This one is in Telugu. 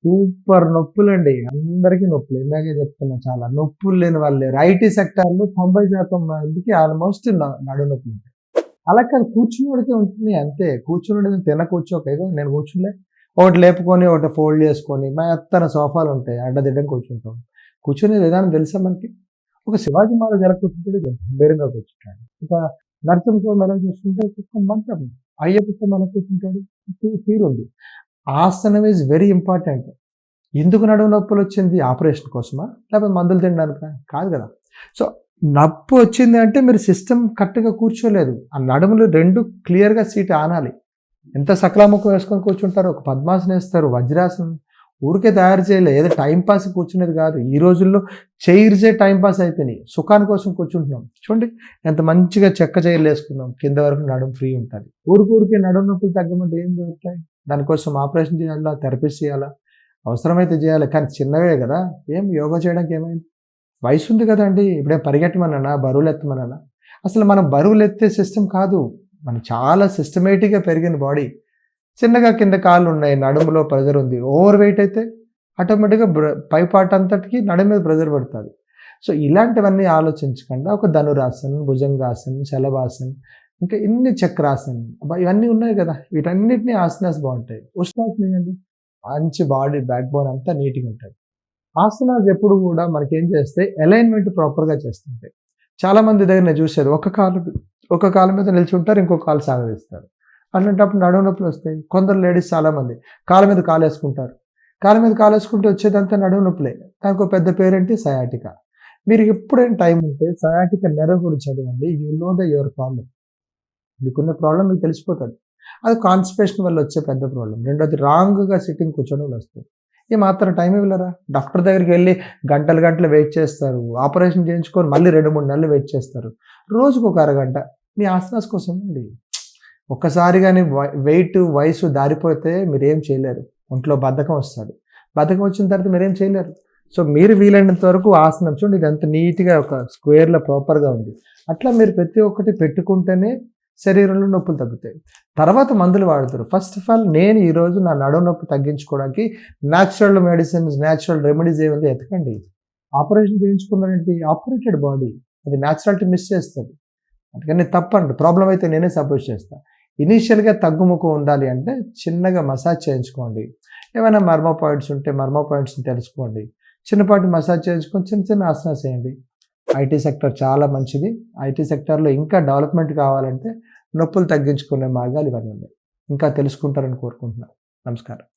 సూపర్ నొప్పులండి. అందరికి నొప్పులు. ఇందాకే చెప్తున్నా చాలా. నొప్పులు లేని వాళ్ళు లేరు. ఐటీ సెక్టార్‌లో 90% మందికి ఆల్‌మోస్ట్ నడుము నొప్పులుంటాయి. అలా కాదు కూర్చున్నోడికే ఉంటుంది అంతే. కూర్చున్నోడు తిన్న కూర్చోక ఏదో నేను కూర్చులే. ఒకటి లేపుకొని, ఒకటి ఫోల్డ్ చేసుకొని, మెత్తన సోఫాలుంటాయి. అడ్డదిడ్డంగా కూర్చుంటాం. కూర్చునే విధానం తెలుసా మనకి? ఒక శివాజీ మహారాజు ఎలా కూర్చుంటాడో గంభీరంగా కూర్చుంటాడు. ఒక నరసింహస్వామి ఎలా కూర్చుంటే ఒక మంత్రం. అయ్యప్ప స్వామి ఎలా కూర్చుంటాడు? తీరుంది. ఆసనం ఈజ్ వెరీ ఇంపార్టెంట్. ఎందుకు నడుము నొప్పులొచ్చింది? ఆపరేషన్ కోసమా? లేకపోతే మందులు తినడానికా? కాదు గదా! సో, నొప్పి వచ్చింది అంటే మీరు సిస్టమ్ కరెక్ట్‌గా కూర్చోలేదు. ఆ నడుములు 2 క్లియర్‌గా సీట్ ఆనాలి. ఎంత సకలాముఖం వేసుకొని కూర్చుంటారో, ఒక పద్మాసనం ఏస్తారు, వజ్రాసనం ఊరికే తయారు చేయలే. ఏదో టైమ్ పాస్ కూర్చునేది కాదు. ఈ రోజుల్లో చైర్సే టైమ్ పాస్ అయిపోయినాయి. సుఖాని కోసం కూర్చుంటున్నాం. చూడండి ఎంత మంచిగా చెక్క చైర్‌లేసుకున్నాం. కింద వరకు నడుము ఫ్రీ ఉంటది. ఊరికే నడుము నొప్పులు తగ్గమంటే ఏం దొరుకుతాయి? దానికోసం ఆపరేషన్ చేయాలా? థెరపీస్ చేయాలా? అవసరమైతే జేయాలి. కానీ చిన్నవే గదా! ఏం యోగా చేయడానికి ఏమైంది? వయసుంది గదండీ! ఇప్పుడేం పరిగెట్టమన్నానా? బరువులెత్తమన్నానా? అసలు మనం బరువులెత్తే సిస్టమ్ కాదు. మనం చాలా సిస్టమేటిక్‌గా పెరిగిన బాడీ. చిన్నగా కింద కాళ్ళున్నాయి. నడుములో ప్రెషరుంది. ఓవర్ వెయిట్ అయితే ఆటోమేటిక్‌గా పై పార్ట్ అంతటికి నడుము మీద ప్రెషర్ పడతది. సో, ఇలాంటివన్నీ ఆలోచించకుండా ఒక ధనురాసన్, భుజంగాసన్, శలభాసన్ ఇంకా ఇన్ని చక్రాసన్ అబ్బా! ఇవన్నీ ఉన్నాయి గదా! వీటన్నిటిని ఆసనాస్ బావుంటాయి. ఉష్ట్రాసనం ఏయండి. మంచి బాడీ బ్యాక్ బోన్ అంతా నీట్‌గా ఉంటది. ఆసనాస్ ఎప్పుడు గూడా మనకేం చేస్తాయి అలైన్‌మెంట్ ప్రాపర్‌గా చేస్తుంటాయి. చాలామంది దగ్గర నేను చూసేది ఒక కాలు మీద నిల్చుంటారు. ఇంకో కాలు సాగదీస్తారు. అట్లాంటప్పుడు నడుము నొప్పులొస్తాయి. కొందరు లేడీస్ చాలామంది కాళ్ళ మీద కాలేసుకుంటారు. కాళ్ళ మీద కాలేసుకుంటే వచ్చేదంతా నడుము నొప్పులే. దానికో పెద్ద పేరేంటి సయాటికా. మీరు ఎప్పుడైనా టైం ఉంటే సయాటికా నెర్వ్ గురించి చదవండి. You know your problem. మీకున్న ప్రాబ్లమ్ మీకు తెలిసిపోతది. అది కాన్‌స్టిపేషన్ వల్ల వచ్చే పెద్ద ప్రాబ్లమ్. రెండోది రాంగ్‌గా సిట్టింగ్ కూర్చోవడం వల్ల వస్తది. ఏమాత్రం టైం ఇవ్వలేరా? డాక్టర్ దగ్గరికి వెళ్లి గంటలు గంటలు వెయిట్ చేస్తారు. ఆపరేషన్ చేయించుకొని మళ్ళీ 2, 3 నెలలు వెయిట్ చేస్తారు. రోజుకొక అరగంట మీ ఆసనాస్ కోసం ఇవ్వండి. ఒక్కసారి గాని వెయిట్, వయసు దారిపోతే మీరేం చేయలేరు. ఒంట్లో బద్ధకం వస్తది. బద్ధకం వచ్చిన తర్వాత మీరేం చేయలేరు. సో, మీరు వీలైనంత వరకు ఆసనం చూడండి ఇదెంత నీట్‌గా ఒక స్క్వేర్‌లో ప్రాపర్‌గా ఉంది. అట్లా మీరు ప్రతి ఒక్కటి పెట్టుకుంటేనే శరీరంలో నొప్పులు తగ్గుతాయి. తర్వాత మందులు వాడతారు. ఫస్ట్ ఆఫ్ ఆల్ నేను ఈరోజు నా నడుము నొప్పి తగ్గించుకోవడానికి నేచురల్ మెడిసిన్స్, నేచురల్ రెమెడీస్ ఏముందో ఎతకండి. ఆపరేషన్ చేయించుకున్నారేంటి? Operated body. అది నేచురాలిటీ మిస్ చేస్తది. అందుకని తప్పండి. ప్రాబ్లమ్ అయితే నేనే సపోర్ట్ చేస్తా. ఇనీషియల్‌గా తగ్గుముఖం ఉండాలి అంటే చిన్నగా మసాజ్ చేయించుకోండి. ఏమైనా మర్మ పాయింట్స్ ఉంటే మర్మ పాయింట్స్‌ని తెలుసుకోండి. చిన్నపాటి మసాజ్ చేయించుకొని చిన్న చిన్న ఆసనాస్ చేయండి. ఐటీ సెక్టార్ చాలా మంచిది. ఐటీ సెక్టార్‌లో ఇంకా డెవలప్‌మెంట్ కావాలంటే నొప్పులు తగ్గించుకునే మార్గాలు ఇవన్నీ ఉన్నాయి. ఇంకా తెలుసుకుంటారని కోరుకుంటున్నాను. నమస్కారం.